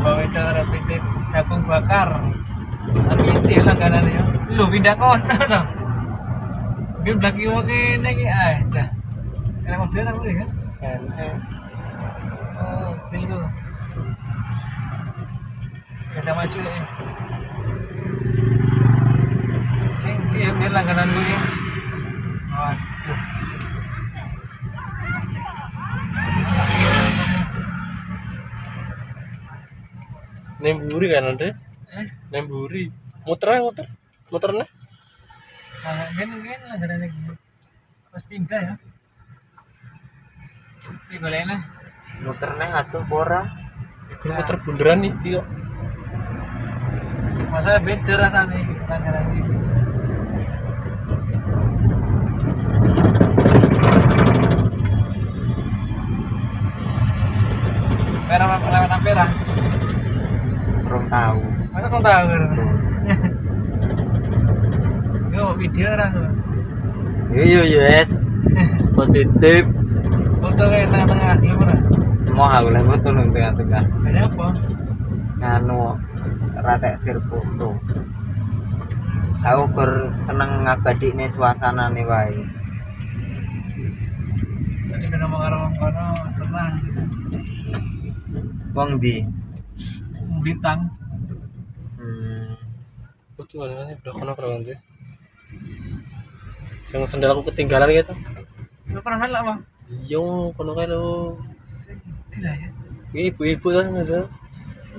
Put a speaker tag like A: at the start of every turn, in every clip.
A: bawa itu rapid jagung bakar. Tapi itu langganan ya. Lu pindah kono to. Dia belaki wae nek dah. Karena mobil aku ya.
B: Kan
A: Oh, itu. Kita maju ya. Sing dia langganan dulu ya. Waduh.
B: nemburi kan Andre? Nemburi. Muternya.
A: Nah, kan langganan lagi. Pas pindah ya. Si goleknya.
B: Muternya atuh ora. Itu muter bunderan nih, Tio.
A: Masa beda rasanya langganan ini. Lewat Ampera.
B: Kurang tahu.
A: Masa kau tahu kan? Yo video orang tuh.
B: Yo yes. Positif.
A: Foto kayak tengah-tengah gimana?
B: Mau aku lagi foto nang tengah-tengah.
A: Ada apa?
B: Nganu rata sir foto. Aku seneng ngabadine suasana nih wae.
A: Tadi kena mengarang kono tenang.
B: Wong di
A: Bintang.
B: Betul kan udah kono keren sih. Yang sendal aku ketinggalan gitu.
A: Lu pernah lihat apa?
B: Yo, kono kae lho.
A: Tidak ya?
B: Ibu-ibu kan ada.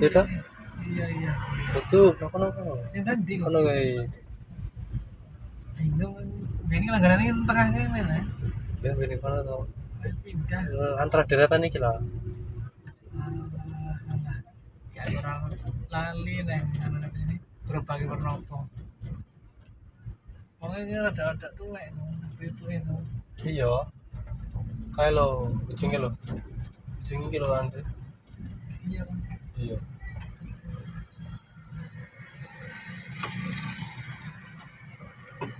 B: Ya kan?
A: Iya.
B: Betul, kono.
A: Yang tadi kok.
B: Kono kae.
A: Bingung. Ini langganan ini tengahnya ini lah.
B: Ya bene kono to.
A: Pindah.
B: Antara deretan iki lah.
A: Kayak orang lali nih, anak-anak sini berbagi bernopo. Pokoknya ada tuwek, ibu itu.
B: Iya. Kae lho, ujungnya lho. Ujung iki lho Andre.
A: Iya kan.
B: Iya.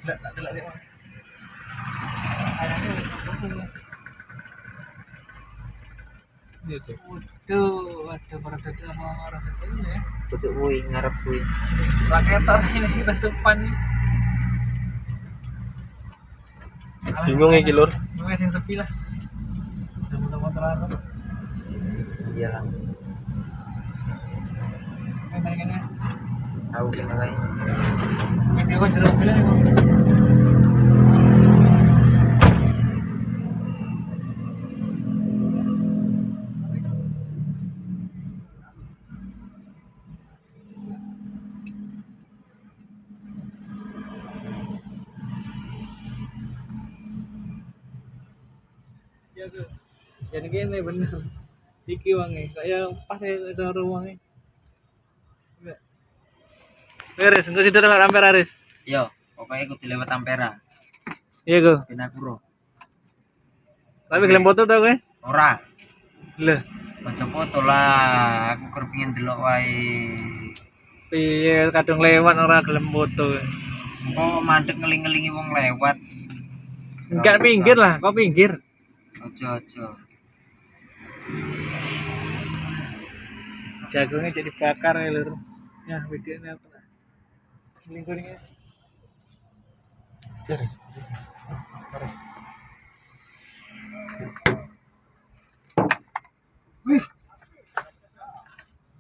A: Tak delok dia. Ayahnya
B: Iya tuh.
A: waduh, ada para dada sama orang dada ini ya.
B: Betul kuwi ngarep kuwi.
A: Raketan ini tutupan nih.
B: Bingung iki lur.
A: Gue yang sepi lah. Udah motor-motor apa?
B: Iya lah.
A: Kan
B: Tahu gimana kae.
A: video kan jeruk bilang itu. Ya tuh. Jadi gini bener. Iki wangi, kayak pas ya cara wangi. Beres, enggak sih dengan Ampera Aris.
B: Yo, pokoknya kudu lewat Ampera.
A: Iya go.
B: Pinapuro.
A: Tapi gelem foto tau kowe?
B: Ora.
A: Lho,
B: Baca foto lah, aku keur pengen delok wae.
A: piye kadung lewat ora gelem foto.
B: Kok mandek ngeling-ngelingi wong lewat.
A: Enggak pinggir lah, kok pinggir.
B: Ojo.
A: Jagungnya jadi bakar ya lur. Ya videonya apa? Lingkungannya.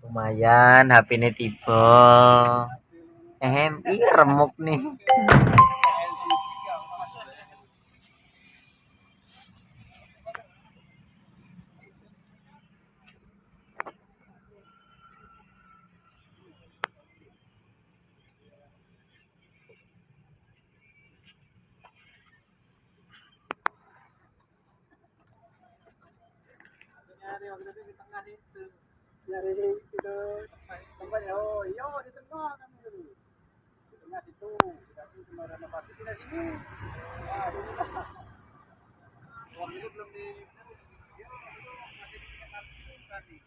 B: Lumayan HP ini tiba. Remuk nih.
A: Nyari itu tempatnya, oh iya di tengah kan itu di tengah situ tapi cuma renovasi pindah sini. Wah ini lah uang itu belum di masih di tadi.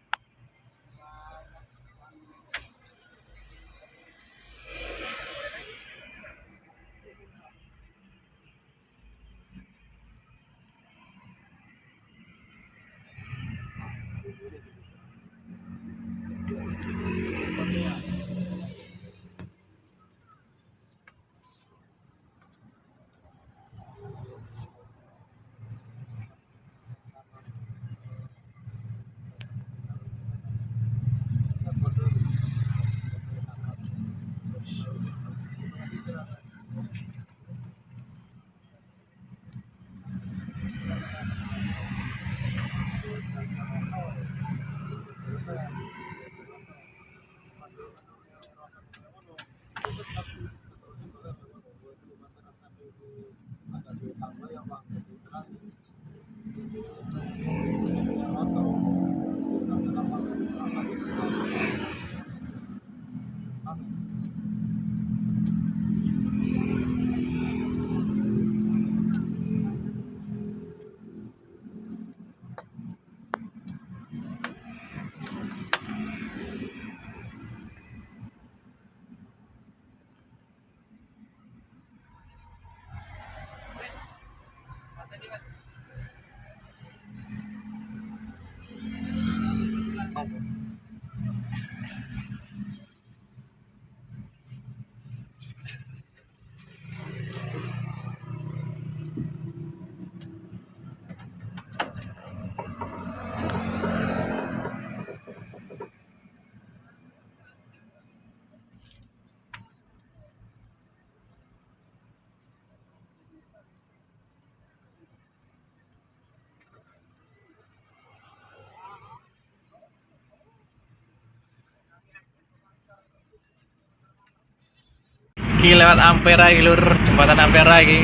B: Iki lewat Ampera iki lur, jembatan Ampera iki.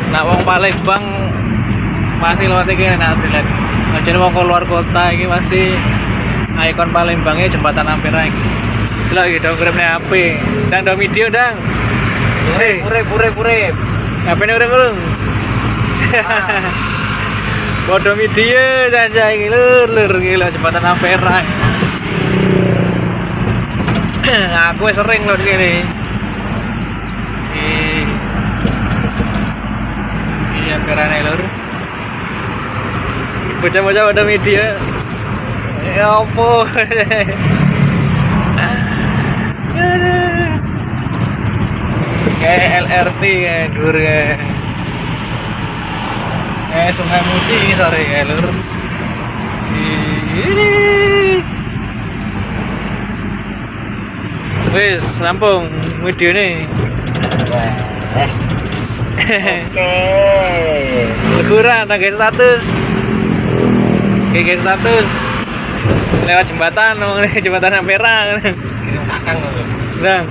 B: Nak wong Palembang masih lewat iki nak dilihat. Jadi wong keluar kota iki masih ikon Palembangnya jembatan Ampera iki. Delok iki dong gremne HP. Dang do video dang.
A: Pure.
B: HP-ne urip lur. Bodo video jangan iki lur gila jembatan Ampera. Aku sering lho kene. Iya karena lur bocah-bocah pada media ya apa kayak LRT kayak dur kayak Sungai Musi ini sore kayak lur ini wis rampung video nih.
A: Oke.
B: Kurang guys status. Oke status. Lewat jembatan, jembatan Ampera.
A: Kirim kakang loh.
B: Bang.